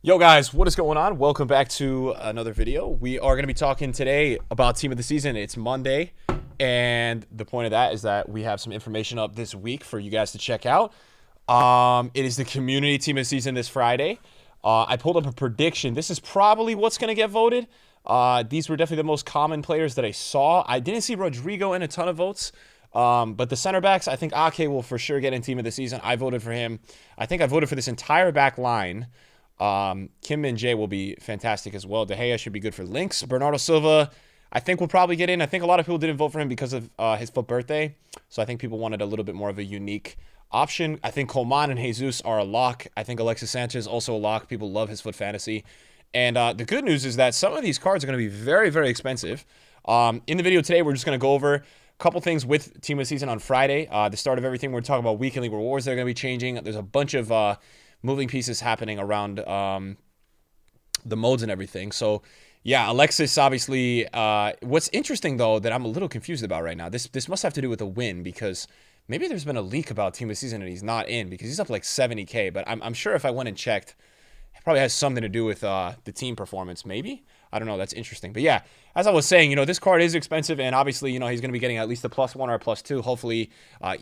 Yo guys, what is going on? Welcome back to another video. We are going to be talking today about team of the season. It's Monday, and the point of that is that we have some information up this week for you guys to check out. It is the community team of the season this Friday. I pulled up a prediction. This is probably what's going to get voted. These were definitely the most common players that I saw. I didn't see Rodrigo in a ton of votes. But the center backs, I think Ake will for sure get in team of the season. I voted for him. I think I voted for this entire back line. Kim and Jay will be fantastic as well. De Gea should be good for links. Bernardo Silva, I think will probably get in. I think a lot of people didn't vote for him because of his foot birthday. So I think people wanted a little bit more of a unique option. I think Coman and Jesus are a lock. I think Alexis Sanchez also a lock. People love his foot fantasy. And the good news is that some of these cards are going to be very, very expensive. In the video today, we're just going to go over a couple things with Team of the Season on Friday. The start of everything, we're talking about weekly rewards that are going to be changing. There's a bunch of moving pieces happening around the modes and everything. So, yeah, Alexis, obviously. What's interesting, though, that I'm a little confused about right now, this must have to do with a win because maybe there's been a leak about Team of the Season and he's not in because he's up like 70K. But I'm sure if I went and checked, it probably has something to do with the team performance, maybe. I don't know. That's interesting. But yeah, as I was saying, this card is expensive, and obviously, he's going to be getting at least a +1 or a +2. Hopefully,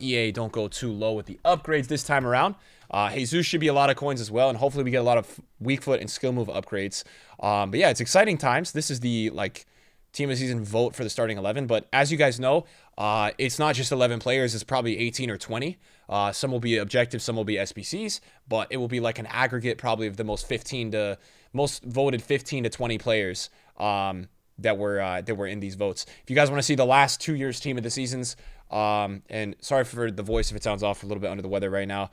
EA don't go too low with the upgrades this time around. Jesus should be a lot of coins as well, and hopefully we get a lot of weak foot and skill move upgrades. But yeah, it's exciting times. This is the team of the season vote for the starting 11. But as you guys know, it's not just 11 players. It's probably 18 or 20. Some will be objectives, some will be SBCs, but it will be like an aggregate probably of the most voted 15 to 20 players that were in these votes. If you guys want to see the last 2 years team of the seasons, and sorry for the voice if it sounds off, a little bit under the weather right now.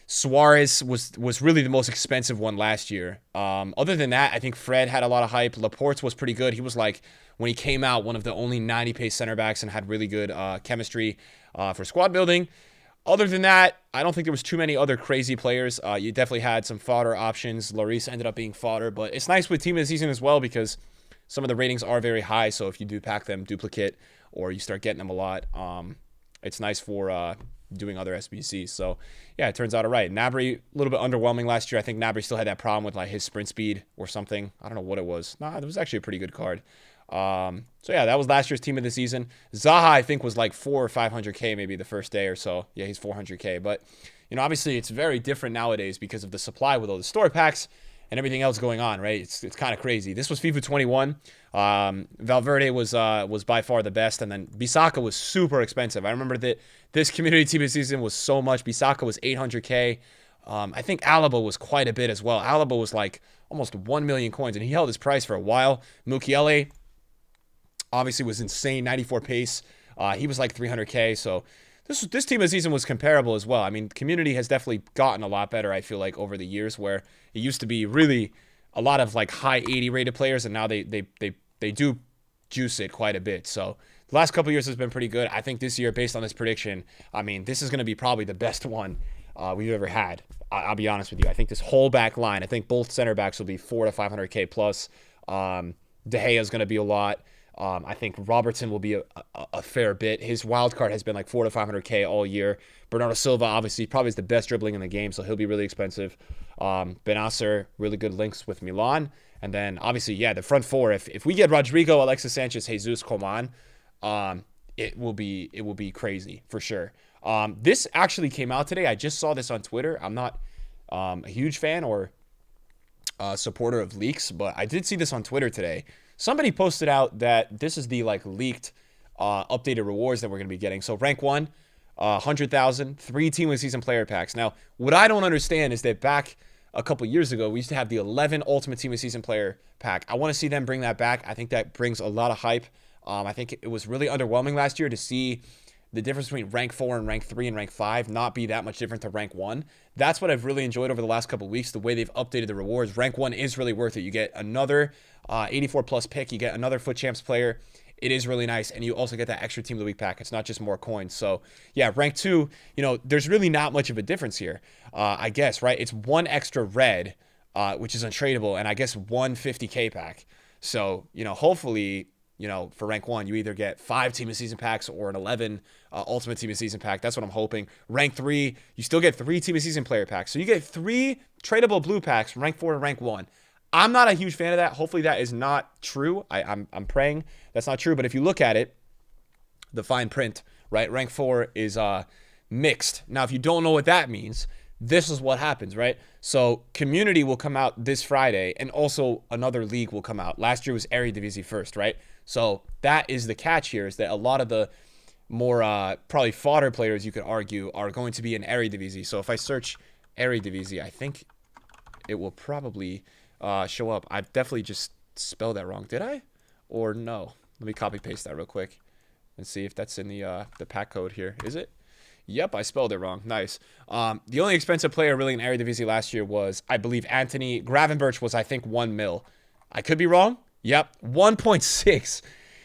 Suarez was really the most expensive one last year. Other than that, I think Fred had a lot of hype. Laporte was pretty good. He was when he came out, one of the only 90 pace center backs and had really good chemistry for squad building. Other than that, I don't think there was too many other crazy players. You definitely had some fodder options. Lloris ended up being fodder, but it's nice with team of the season as well because some of the ratings are very high. So if you do pack them duplicate or you start getting them a lot, it's nice for doing other SBCs. So yeah, it turns out all right. Gnabry, a little bit underwhelming last year. I think Gnabry still had that problem with his sprint speed or something. I don't know what it was. Nah, it was actually a pretty good card. So yeah, that was last year's team of the season. Zaha, I think, was like 400 or 500K maybe the first day or so. Yeah, he's 400K. But, obviously it's very different nowadays because of the supply with all the store packs and everything else going on, right? It's kind of crazy. This was FIFA 21. Valverde was by far the best, and then Bissaka was super expensive. I remember that this community team of the season was so much. Bissaka was 800K. I think Alaba was quite a bit as well. Alaba was like almost 1 million coins, and he held his price for a while. Mukiele obviously was insane, 94 pace. He was like 300K. So this team of the season was comparable as well. I mean, community has definitely gotten a lot better, I feel like, over the years, where it used to be really a lot of high 80 rated players, and now they do juice it quite a bit. So the last couple of years has been pretty good. I think this year, based on this prediction, I mean, this is going to be probably the best one we've ever had. I'll be honest with you. I think this whole back line, I think both center backs will be 400 to 500K plus. De Gea is going to be a lot. I think Robertson will be a fair bit. His wild card has been 400 to 500K all year. Bernardo Silva, obviously, probably is the best dribbling in the game, so he'll be really expensive. Benacer, really good links with Milan. And then, obviously, yeah, the front four. If we get Rodrigo, Alexis Sanchez, Jesus, Coman, it will be crazy for sure. This actually came out today. I just saw this on Twitter. I'm not a huge fan or supporter of leaks, but I did see this on Twitter today. Somebody posted out that this is the leaked updated rewards that we're going to be getting. So rank 1, 100,000, 3 team of the season player packs. Now, what I don't understand is that back a couple years ago, we used to have the 11 ultimate team of the season player pack. I want to see them bring that back. I think that brings a lot of hype. I think it was really underwhelming last year to see the difference between rank 4 and rank 3 and rank 5 not be that much different to rank 1. That's what I've really enjoyed over the last couple of weeks, the way they've updated the rewards. Rank 1 is really worth it. You get another 84 plus pick. You get another Foot Champs player. It is really nice, and you also get that extra Team of the Week pack. It's not just more coins. So, yeah, rank 2, there's really not much of a difference here, I guess, right? It's 1 extra red, which is untradeable, and I guess 1 50K pack. So, hopefully, for rank 1, you either get 5 team of season packs or an 11 ultimate team of season pack. That's what I'm hoping. Rank 3, you still get 3 team of season player packs. So you get 3 tradable blue packs from rank 4 to rank 1. I'm not a huge fan of that. Hopefully that is not true. I'm praying that's not true. But if you look at it, the fine print, right? Rank 4 is mixed. Now, if you don't know what that means, this is what happens, right? So community will come out this Friday, and also another league will come out. Last year was Eredivisie first, right? So that is the catch here, is that a lot of the more probably fodder players, you could argue, are going to be in Eredivisie. So if I search Eredivisie, I think it will probably show up. I definitely just spelled that wrong. Did I? Or no? Let me copy paste that real quick and see if that's in the pack code here. Is it? Yep, I spelled it wrong. Nice. The only expensive player really in Eredivisie last year was, I believe, Anthony Gravenberch was, I think, 1 mil. I could be wrong. Yep, 1.6.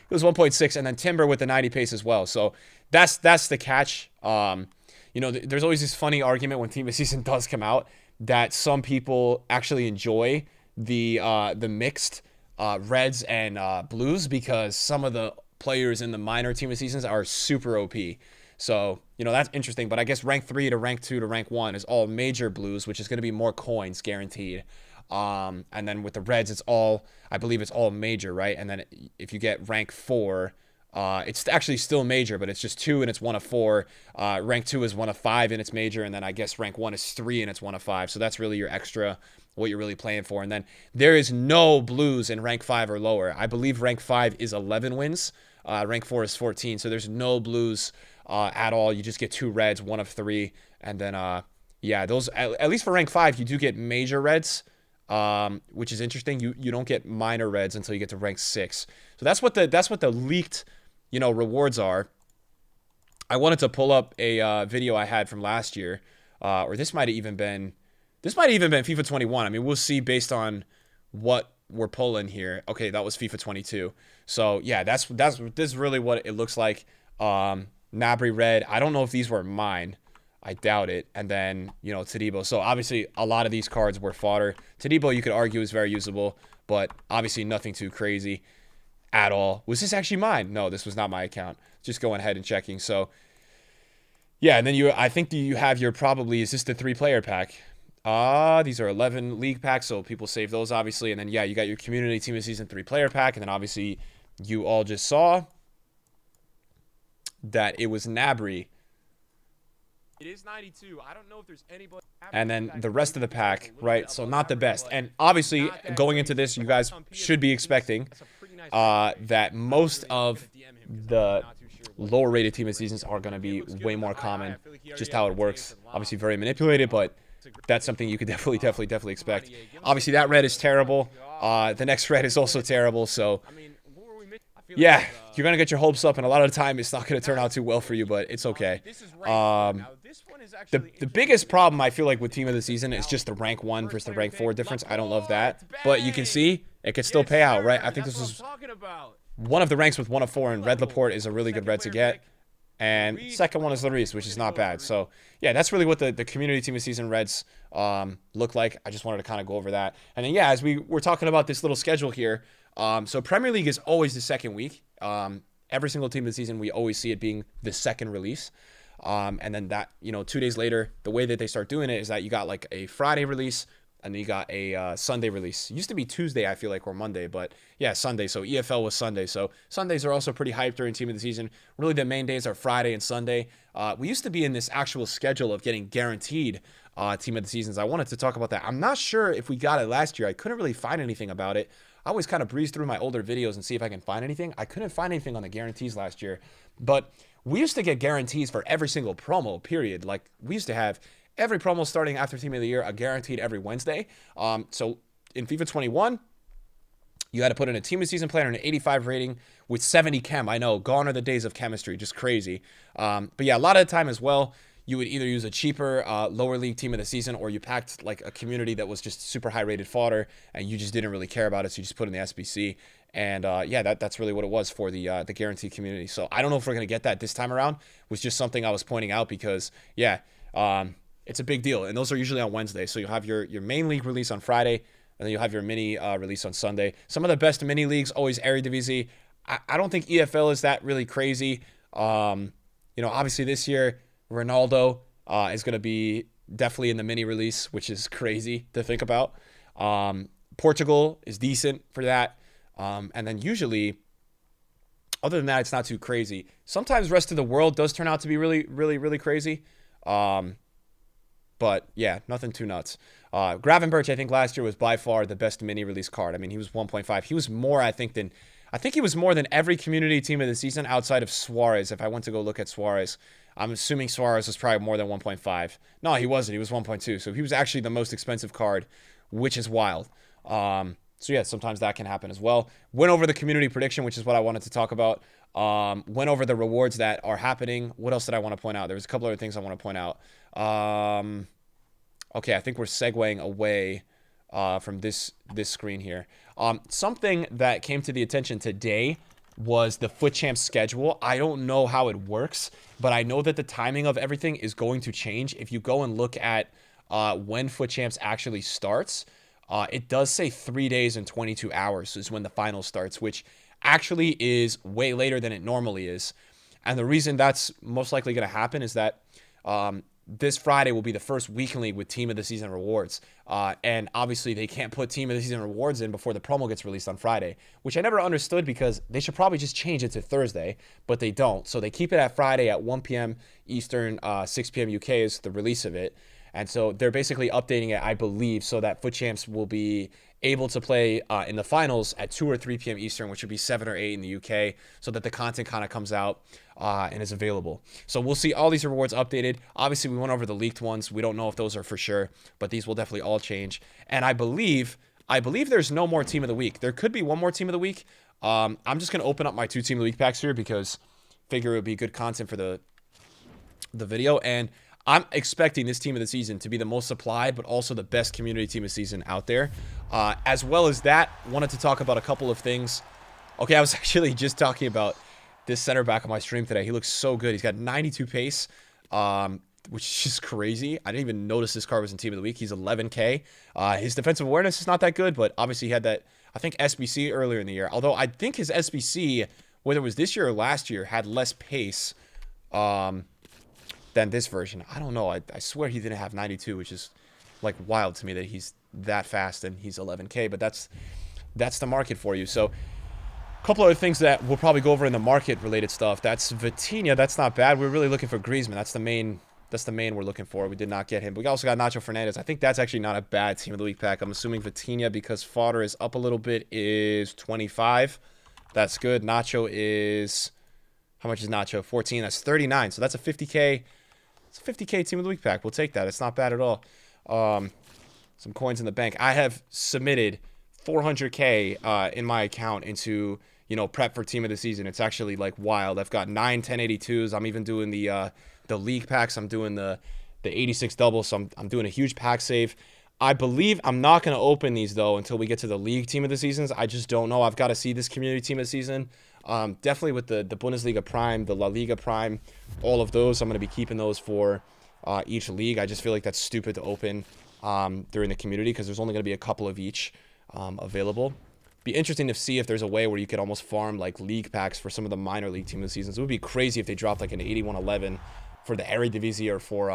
It was 1.6, and then Timber with the 90 pace as well. So that's the catch. There's always this funny argument when Team of Season does come out that some people actually enjoy the mixed reds and blues, because some of the players in the minor Team of Seasons are super OP. So, that's interesting. But I guess rank 3 to rank 2 to rank 1 is all major blues, which is going to be more coins guaranteed. And then with the reds, I believe it's all major, right? And then if you get rank 4, it's actually still major, but it's just 2 and it's 1 of 4. Rank 2 is 1 of 5 and it's major. And then I guess rank 1 is 3 and it's 1 of 5. So that's really your extra, what you're really playing for. And then there is no blues in rank 5 or lower. I believe rank 5 is 11 wins. Rank 4 is 14. So there's no blues at all. You just get 2 reds, 1 of 3. And then, those, at least for rank 5, you do get major reds, which is interesting. You don't get minor reds until you get to rank 6. So that's what the leaked, rewards are. I wanted to pull up a video I had from last year, or this might have even been FIFA 21. I mean, we'll see based on what we're pulling here. Okay, that was FIFA 22. So yeah, this is really what it looks like. Nabry red. I don't know if these were mine. I doubt it. And then, Todibo. So obviously a lot of these cards were fodder. Todibo, you could argue, is very usable, but obviously nothing too crazy at all. Was this actually mine? No, this was not my account. Just going ahead and checking. So yeah, and then I think you have your is this the 3-player pack? These are 11 league packs, so people save those obviously. And then yeah, you got your community team of season 3-player pack, and then obviously you all just saw that it was Nabry. It is 92. I don't know if there's anybody. And then the rest of the pack, right? So not the best. And obviously, going into this, you guys should be expecting that most of the lower rated team of seasons are going to be way more common. Just how it works. Obviously, very manipulated, but that's something you could definitely expect. Obviously, that red is terrible. The next red is also terrible. So yeah, you're going to get your hopes up, and a lot of the time it's not going to turn out too well for you, but it's okay. The biggest problem I feel like with Team of the Season is just the rank 1 versus the rank 4 difference. I don't love that, but you can see it could still pay out, right? I think this is one of the ranks with 1 of 4, and Red Laporte is a really good red to get. And second one is Lloris, which is not bad. So yeah, that's really what the community Team of Season reds look like. I just wanted to kind of go over that. And then yeah, as we're talking about this little schedule here, so Premier League is always the second week. Every single team of the season, we always see it being the second release. And then that, 2 days later, the way that they start doing it is that you got like a Friday release, and then you got a Sunday release. It used to be Tuesday, I feel like, or Monday, but yeah, Sunday. So EFL was Sunday. So Sundays are also pretty hyped during team of the season. Really, the main days are Friday and Sunday. We used to be in this actual schedule of getting guaranteed team of the seasons. I wanted to talk about that. I'm not sure if we got it last year. I couldn't really find anything about it. I always kind of breeze through my older videos and see if I can find anything. I couldn't find anything on the guarantees last year, but we used to get guarantees for every single promo, period. Like, we used to have every promo starting after Team of the Year, a guaranteed every Wednesday. So in FIFA 21, you had to put in a Team of Season player and an 85 rating with 70 chem. I know, gone are the days of chemistry, just crazy. But yeah, a lot of the time as well, you would either use a cheaper lower league team of the season, or you packed like a community that was just super high rated fodder and you just didn't really care about it, so you just put in the SBC. And yeah, that's really what it was for the guaranteed community. So I don't know if we're going to get that this time around. It was just something I was pointing out because, yeah, it's a big deal. And those are usually on Wednesday. So you'll have your main league release on Friday, and then you'll have your mini release on Sunday. Some of the best mini leagues, always Eredivisie. I don't think EFL is that really crazy. Obviously this year Ronaldo is going to be definitely in the mini release, which is crazy to think about. Portugal is decent for that. And then usually, other than that, it's not too crazy. Sometimes rest of the world does turn out to be really, really, really crazy. But yeah, nothing too nuts. Gravenberch, I think last year was by far the best mini release card. I mean, he was 1.5. He was more, I think he was more than every community team of the season outside of Suarez. If I went to go look at Suarez, I'm assuming Suarez was probably more than 1.5. No, he wasn't. He was 1.2. So he was actually the most expensive card, which is wild. So yeah, sometimes that can happen as well. Went over the community prediction, which is what I wanted to talk about. Went over the rewards that are happening. What else did I want to point out? There was a couple other things I want to point out. Okay, I think we're segueing away from this screen here. Something that came to the attention today was the FUT Champs schedule. I don't know how it works, but I know that the timing of everything is going to change. If you go and look at when FUT Champs actually starts, it does say 3 days and 22 hours is when the final starts, which actually is way later than it normally is. And the reason that's most likely going to happen is that this Friday will be the first weekly with Team of the Season rewards. And obviously they can't put Team of the Season rewards in before the promo gets released on Friday, which I never understood because they should probably just change it to Thursday, but they don't. So they keep it at Friday at 1 p.m. Eastern, 6 p.m. UK is the release of it. And so they're basically updating it, I believe, so that FUT Champs will be able to play in the finals at 2 or 3 p.m. Eastern, which would be 7 or 8 in the UK, so that the content kind of comes out and is available. So we'll see all these rewards updated. Obviously, we went over the leaked ones. We don't know if those are for sure, but these will definitely all change. And I believe there's no more Team of the Week. There could be one more Team of the Week. I'm just going to open up my 2 Team of the Week packs here because I figure it would be good content for the video. And I'm expecting this team of the season to be the most supplied, but also the best community team of the season out there. As well as that, wanted to talk about a couple of things. Okay, I was actually just talking about this center back on my stream today. He looks so good. He's got 92 pace, which is just crazy. I didn't even notice this card was in team of the week. He's 11K. His defensive awareness is not that good, but obviously he had that, I think, SBC earlier in the year. Although I think his SBC, whether it was this year or last year, had less pace than this version. I don't know. I swear he didn't have 92, which is like wild to me that he's that fast and he's 11K, but that's the market for you. So a couple other things that we'll probably go over in the market related stuff. That's Vitinha. That's not bad. We're really looking for Griezmann. That's the main we're looking for. We did not get him. But we also got Nacho Fernandez. I think that's actually not a bad team of the week pack. I'm assuming Vitinha, because fodder is up a little bit, is 25. That's good. Nacho is, how much is Nacho? 14. That's 39. So that's a 50K. It's a 50K team of the week pack. We'll take that. It's not bad at all. Some coins in the bank. I have submitted 400K in my account into, prep for team of the season. It's actually like wild. I've got 9 1082s. I'm even doing the league packs. I'm doing the 86 double. So I'm doing a huge pack save. I believe I'm not going to open these though until we get to the league team of the seasons. I just don't know. I've got to see this community team of the season. Definitely with the Bundesliga Prime, the La Liga Prime, all of those. I'm going to be keeping those for each league. I just feel like that's stupid to open during the community because there's only going to be a couple of each available. Be interesting to see if there's a way where you could almost farm like league packs for some of the minor league team of the seasons. It would be crazy if they dropped like an 8111 for the Eredivisie or for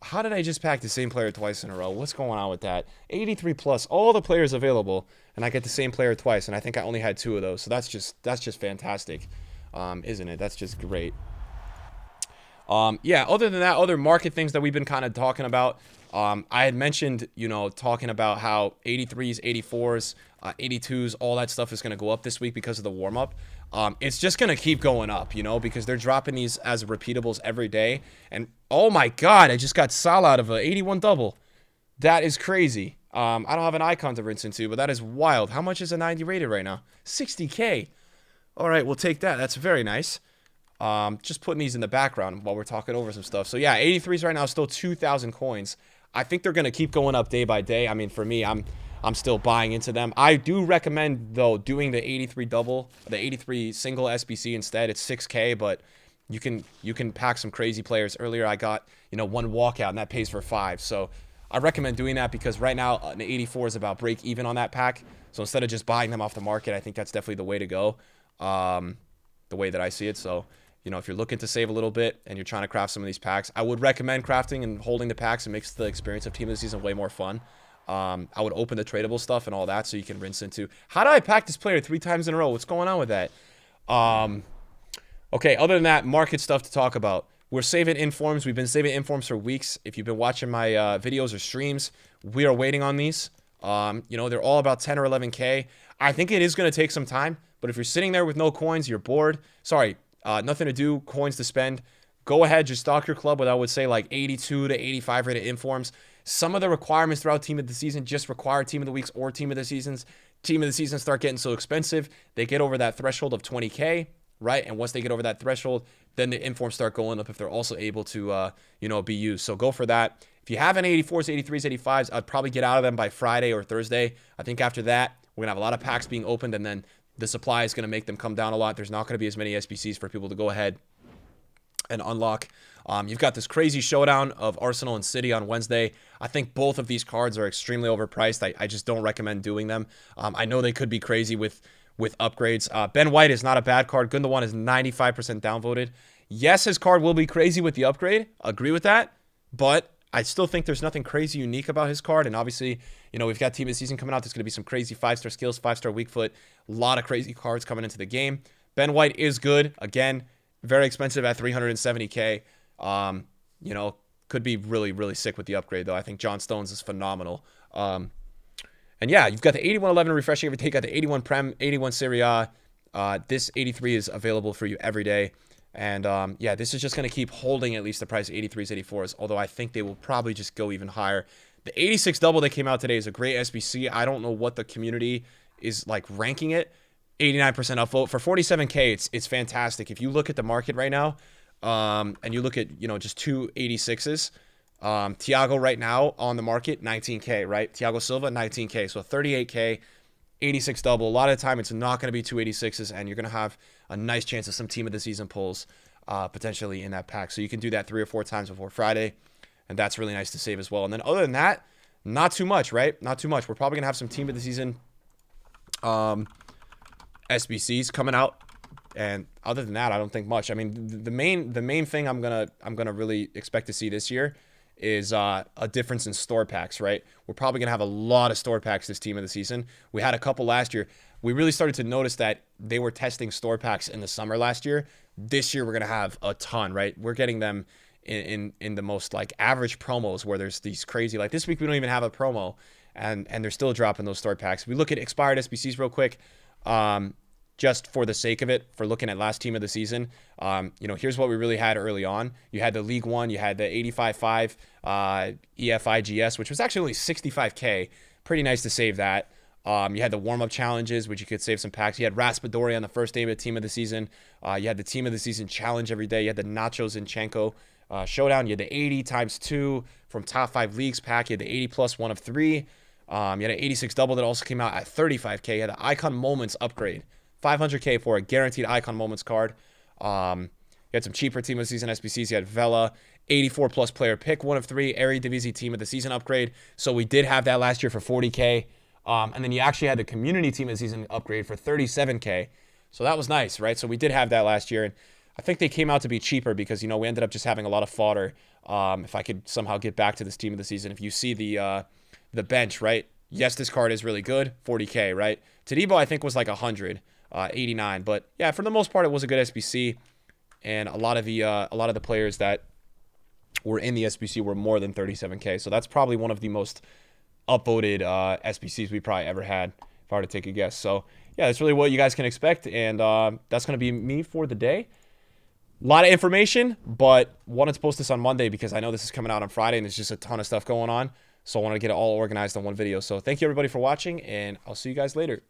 how did I just pack the same player twice in a row? What's going on with that? 83 plus, all the players available, and I get the same player twice, and I think I only had 2 of those. So that's just fantastic, isn't it? That's just great. Yeah, other than that, other market things that we've been kind of talking about. I had mentioned, talking about how 83s, 84s, 82s, all that stuff is going to go up this week because of the warm-up. It's just going to keep going up, because they're dropping these as repeatables every day. And, oh my God, I just got Salah out of an 81 double. That is crazy. I don't have an icon to rinse into, but that is wild. How much is a 90 rated right now? 60K. All right, we'll take that. That's very nice. Just putting these in the background while we're talking over some stuff. So, yeah, 83s right now, still 2,000 coins. I think they're going to keep going up day by day. I mean, for me, I'm still buying into them. I do recommend, though, doing the 83 double, the 83 single SBC instead. It's 6K, but you can pack some crazy players. Earlier, I got, one walkout, and that pays for 5. So I recommend doing that because right now an 84 is about break even on that pack. So instead of just buying them off the market, I think that's definitely the way to go, the way that I see it. So, you know, if you're looking to save a little bit and you're trying to craft some of these packs, I would recommend crafting and holding the packs. It makes the experience of Team of the Season way more fun. I would open the tradable stuff and all that so you can rinse into. How did I pack this player 3 times in a row? What's going on with that? Okay, other than that, market stuff to talk about. We're saving informs. We've been saving informs for weeks. If you've been watching my videos or streams, we are waiting on these. You know, they're all about 10 or 11K. I think it is going to take some time, but if you're sitting there with no coins, you're bored. Sorry, nothing to do, coins to spend. Go ahead, just stock your club with, I would say, like 82 to 85 rated informs. Some of the requirements throughout Team of the Season just require Team of the Weeks or Team of the Seasons. Team of the Season start getting so expensive, they get over that threshold of 20K, right? And once they get over that threshold, then the informs start going up if they're also able to, you know, be used. So go for that. If you have any 84s, 83s, 85s, I'd probably get out of them by Friday or Thursday. I think after that, we're going to have a lot of packs being opened, and then the supply is going to make them come down a lot. There's not going to be as many SBCs for people to go ahead and unlock. You've got this crazy showdown of Arsenal and City on Wednesday. I think both of these cards are extremely overpriced. I just don't recommend doing them. I know they could be crazy with upgrades. Ben White is not a bad card. Gundogan is 95% downvoted. Yes, his card will be crazy with the upgrade. Agree with that. But I still think there's nothing crazy unique about his card. And obviously, you know, we've got Team of the Season coming out. There's going to be some crazy 5-star skills, 5-star weak foot. A lot of crazy cards coming into the game. Ben White is good. Again, very expensive at 370K. You know, could be really, really sick with the upgrade, though. I think John Stones is phenomenal. And yeah, you've got the 8111 refreshing every day. You got the 81 Prem, 81 Serie A. This 83 is available for you every day. And yeah, this is just going to keep holding at least the price of 83s, 84s, although I think they will probably just go even higher. The 86 double that came out today is a great SBC. I don't know what the community is like ranking it. 89% upvote. For 47K, it's fantastic. If you look at the market right now, and you look at, you know, just two 86s, Thiago right now on the market, 19K, right? Thiago Silva, 19K. So 38K, 86 double. A lot of the time, it's not going to be two 86s, and you're going to have a nice chance of some Team of the Season pulls potentially in that pack. So you can do that 3 or 4 times before Friday, and that's really nice to save as well. And then other than that, not too much, right? Not too much. We're probably going to have some Team of the Season SBCs coming out. And other than that, I don't think much. I mean, the main thing I'm gonna really expect to see this year is a difference in store packs, right? We're probably gonna have a lot of store packs this Team of the Season. We had a couple last year. We really started to notice that they were testing store packs in the summer last year. This year we're gonna have a ton, right? We're getting them in the most like average promos where there's these crazy, like this week we don't even have a promo, and they're still dropping those store packs. We look at expired SBCs real quick. Just for the sake of it, for looking at last Team of the Season, you know, here's what we really had early on. You had the League One, you had the 85.5 EFIGS, which was actually only 65K. Pretty nice to save that. You had the warm-up challenges, which you could save some packs. You had Raspadori on the first day of the Team of the Season. You had the Team of the Season challenge every day. You had the Nacho Zinchenko showdown. You had the 80 times 2 from top 5 leagues pack. You had the 80 plus 1 of 3. You had an 86 double that also came out at 35K. You had the Icon Moments upgrade. 500K for a guaranteed Icon Moments card. You had some cheaper Team of the Season SBCs. You had Vela, 84 plus player pick, 1 of 3, Eredivisie Team of the Season upgrade. So we did have that last year for 40K. And then you actually had the Community Team of the Season upgrade for 37K. So that was nice, right? So we did have that last year. And I think they came out to be cheaper because, you know, we ended up just having a lot of fodder. If I could somehow get back to this Team of the Season, if you see the bench, right? Yes, this card is really good, 40K, right? Todibo, I think, was like 100. 89, but yeah, for the most part, it was a good SBC, and a lot of the players that were in the SBC were more than 37K. So that's probably one of the most upvoted SBCs we probably ever had, if I were to take a guess. So yeah, that's really what you guys can expect, and that's gonna be me for the day. A lot of information, but wanted to post this on Monday because I know this is coming out on Friday, and there's just a ton of stuff going on. So I want to get it all organized on one video. So thank you everybody for watching, and I'll see you guys later.